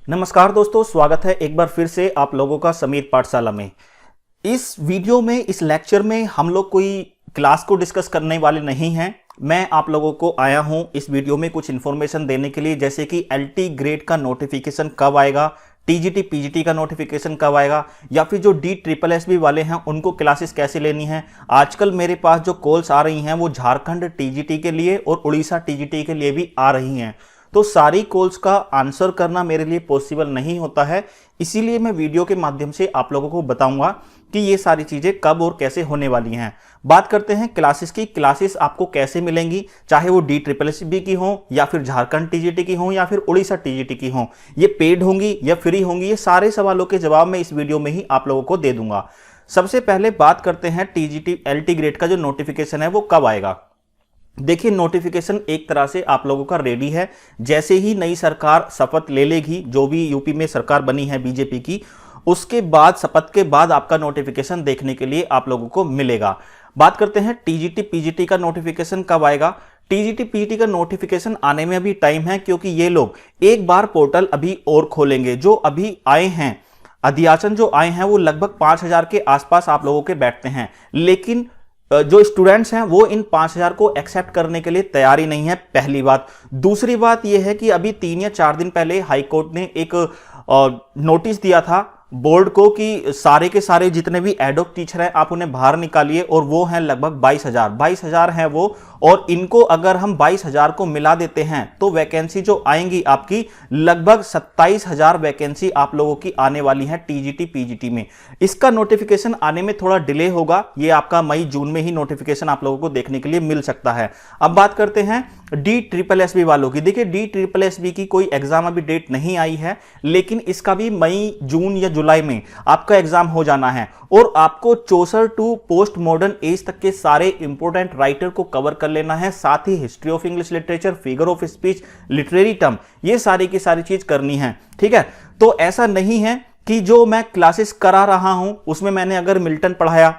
नमस्कार दोस्तों, स्वागत है एक बार फिर से आप लोगों का समीर पाठशाला में। इस वीडियो में, इस लेक्चर में हम लोग कोई क्लास को डिस्कस करने वाले नहीं हैं। मैं आप लोगों को आया हूं इस वीडियो में कुछ इन्फॉर्मेशन देने के लिए, जैसे कि एलटी ग्रेड का नोटिफिकेशन कब आएगा, टीजीटी पीजीटी का नोटिफिकेशन कब आएगा, या फिर जो डी ट्रिपल एस बी वाले हैं उनको क्लासेस कैसे लेनी है। आजकल मेरे पास जो कॉल्स आ रही हैं वो झारखंड टीजीटी के लिए और उड़ीसा टीजीटी के लिए भी आ रही हैं, तो सारी कॉल्स का आंसर करना मेरे लिए पॉसिबल नहीं होता है। इसीलिए मैं वीडियो के माध्यम से आप लोगों को बताऊंगा कि ये सारी चीजें कब और कैसे होने वाली हैं। बात करते हैं क्लासेस की। क्लासेस आपको कैसे मिलेंगी, चाहे वो डी ट्रिपल एस बी की हो या फिर झारखंड टीजीटी की हो या फिर उड़ीसा टीजीटी की हो, ये पेड होंगी या फ्री होंगी, ये सारे सवालों के जवाब मैं इस वीडियो में ही आप लोगों को दे दूंगा। सबसे पहले बात करते हैं टीजीटी एलटी ग्रेड का जो नोटिफिकेशन है वो कब आएगा। देखिए, नोटिफिकेशन एक तरह से आप लोगों का रेडी है। जैसे ही नई सरकार शपथ ले लेगी, जो भी यूपी में सरकार बनी है बीजेपी की, उसके बाद शपथ के बाद आपका नोटिफिकेशन देखने के लिए आप लोगों को मिलेगा। बात करते हैं टीजीटी पीजीटी का नोटिफिकेशन कब आएगा। टीजीटी पीजीटी का नोटिफिकेशन आने में अभी टाइम है, क्योंकि ये लोग एक बार पोर्टल अभी और खोलेंगे। जो अभी आए हैं अध्याचन, जो आए हैं वो लगभग 5000 के आसपास आप लोगों के बैठते हैं, लेकिन जो स्टूडेंट्स हैं वो इन 5000 को एक्सेप्ट करने के लिए तैयार ही नहीं है, पहली बात। दूसरी बात यह है कि अभी 3 या 4 दिन पहले हाईकोर्ट ने एक नोटिस दिया था बोर्ड को कि सारे के सारे जितने भी एडोक टीचर हैं आप उन्हें बाहर निकालिए, और वो हैं लगभग 22,000 हैं वो। और इनको अगर हम 22,000 को मिला देते हैं तो वैकेंसी जो आएंगी आपकी लगभग 27,000 वैकेंसी आप लोगों की आने वाली है टीजीटी पीजीटी में। इसका नोटिफिकेशन आने में थोड़ा डिले होगा, ये आपका मई जून में ही नोटिफिकेशन आप लोगों को देखने के लिए मिल सकता है। अब बात करते हैं डी ट्रिपल एस बी वालों की। देखिए, डी ट्रिपल एस बी की कोई एग्जाम अभी डेट नहीं आई है, लेकिन इसका भी मई जून या जुलाई में आपका एग्जाम हो जाना है, और आपको 64 टू पोस्ट मॉडर्न एज तक के सारे इंपोर्टेंट राइटर को कवर कर लेना है। साथ ही history of English literature, figure of speech, literary term, ये सारी की सारी चीज करनी है। ठीक है, तो ऐसा नहीं है कि जो मैं क्लासेस करा रहा हूं उसमें मैंने अगर मिल्टन पढ़ाया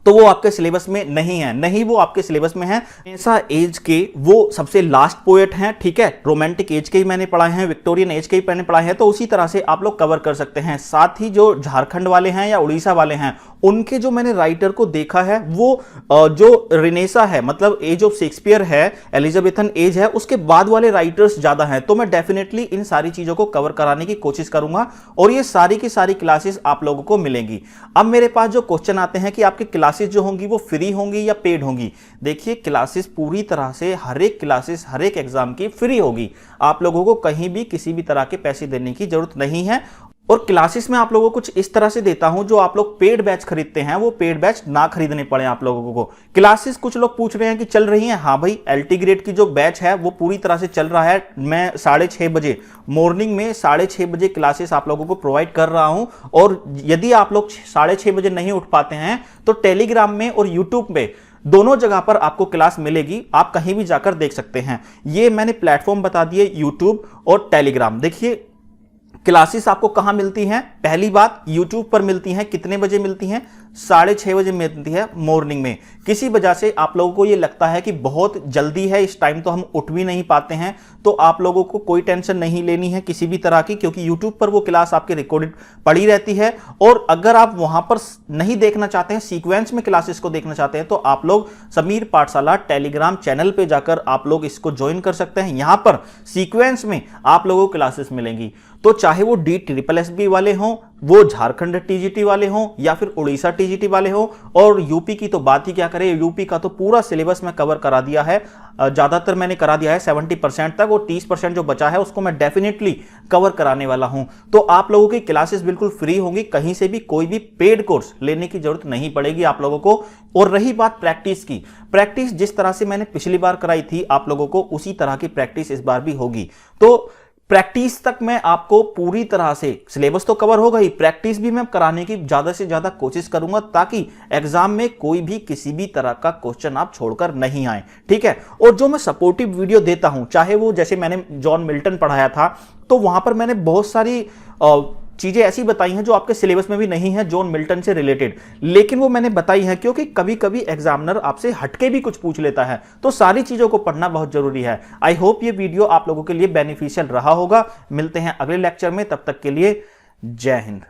तो वो आपके सिलेबस में नहीं है। नहीं, वो आपके सिलेबस में है। ऐसा एज के वो सबसे लास्ट पोएट हैं, ठीक है, रोमांटिक एज के ही मैंने पढ़ाए हैं, विक्टोरियन एज के ही मैंने पढ़ाए हैं, तो उसी तरह से आप लोग कवर कर सकते हैं। साथ ही जो झारखंड वाले हैं या उड़ीसा वाले हैं, उनके जो मैंने राइटर को देखा है वो जो रिनेसा है, मतलब एज ऑफ शेक्सपियर है, एलिजाबेथन एज है, उसके बाद वाले राइटर्स ज्यादा हैं। तो मैं डेफिनेटली इन सारी चीजों को कवर कराने की कोशिश करूंगा, और ये सारी की सारी क्लासेस आप लोगों को मिलेंगी। अब मेरे पास जो क्वेश्चन आते हैं कि आपकी क्लासेस जो होंगी वो फ्री होंगी या पेड होंगी। देखिए, क्लासेस पूरी तरह से हर एक क्लासेस हर एक एग्जाम की फ्री होगी। आप लोगों को कहीं भी किसी भी तरह के पैसे देने की जरूरत नहीं है। और क्लासेस में आप लोगों को कुछ इस तरह से देता हूं, जो आप लोग पेड बैच खरीदते हैं वो पेड बैच ना खरीदने पड़े आप लोगों को। क्लासेस कुछ लोग पूछ रहे हैं कि चल रही हैं। हाँ भाई, एलटी ग्रेड की जो बैच है वो पूरी तरह से चल रहा है। मैं 6:30 बजे मॉर्निंग में 6:30 बजे क्लासेस आप लोगों को प्रोवाइड कर रहा हूं। और यदि आप लोग 6:30 बजे नहीं उठ पाते हैं तो टेलीग्राम में और यूट्यूब में दोनों जगह पर आपको क्लास मिलेगी, आप कहीं भी जाकर देख सकते हैं। ये मैंने प्लेटफॉर्म बता दिए, यूट्यूब और टेलीग्राम। देखिए, क्लासेस आपको कहां मिलती हैं। पहली बात, YouTube पर मिलती हैं। कितने बजे मिलती हैं? 6:30 बजे मिलती है मॉर्निंग में। किसी वजह से आप लोगों को ये लगता है कि बहुत जल्दी है, इस टाइम तो हम उठ भी नहीं पाते हैं, तो आप लोगों को कोई टेंशन नहीं लेनी है किसी भी तरह की, क्योंकि YouTube पर वो क्लास आपकी रिकॉर्डेड पड़ी रहती है। और अगर आप वहां पर नहीं देखना चाहते हैं, सीक्वेंस में क्लासेस को देखना चाहते हैं, तो आप लोग समीर पाठशाला टेलीग्राम चैनल पे जाकर आप लोग इसको ज्वाइन कर सकते हैं। यहां पर सीक्वेंस में आप लोगों को क्लासेस मिलेंगी। तो चाहे वो डी ट्रिपल एस बी वाले हों, वो झारखंड टीजीटी वाले हों, या फिर उड़ीसा टीजीटी वाले हों, और यूपी की तो बात ही क्या करें। यूपी का तो पूरा सिलेबस में कवर करा दिया है, ज्यादातर मैंने करा दिया है 70% तक, और 30% जो बचा है उसको मैं डेफिनेटली कवर कराने वाला हूं। तो आप लोगों की क्लासेस बिल्कुल फ्री होंगी, कहीं से भी कोई भी पेड कोर्स लेने की जरूरत नहीं पड़ेगी आप लोगों को। और रही बात प्रैक्टिस की, प्रैक्टिस जिस तरह से मैंने पिछली बार कराई थी आप लोगों को, उसी तरह की प्रैक्टिस इस बार भी होगी। तो प्रैक्टिस तक मैं आपको पूरी तरह से, सिलेबस तो कवर होगा ही, प्रैक्टिस भी मैं कराने की ज्यादा से ज्यादा कोशिश करूंगा, ताकि एग्जाम में कोई भी किसी भी तरह का क्वेश्चन आप छोड़कर नहीं आए। ठीक है, और जो मैं सपोर्टिव वीडियो देता हूं, चाहे वो जैसे मैंने जॉन मिल्टन पढ़ाया था, तो वहां पर मैंने बहुत सारी चीजें ऐसी बताई हैं जो आपके सिलेबस में भी नहीं है जॉन मिल्टन से रिलेटेड, लेकिन वो मैंने बताई है क्योंकि कभी कभी एग्जामिनर आपसे हटके भी कुछ पूछ लेता है, तो सारी चीजों को पढ़ना बहुत जरूरी है। आई होप ये वीडियो आप लोगों के लिए बेनिफिशियल रहा होगा। मिलते हैं अगले लेक्चर में, तब तक के लिए जय हिंद।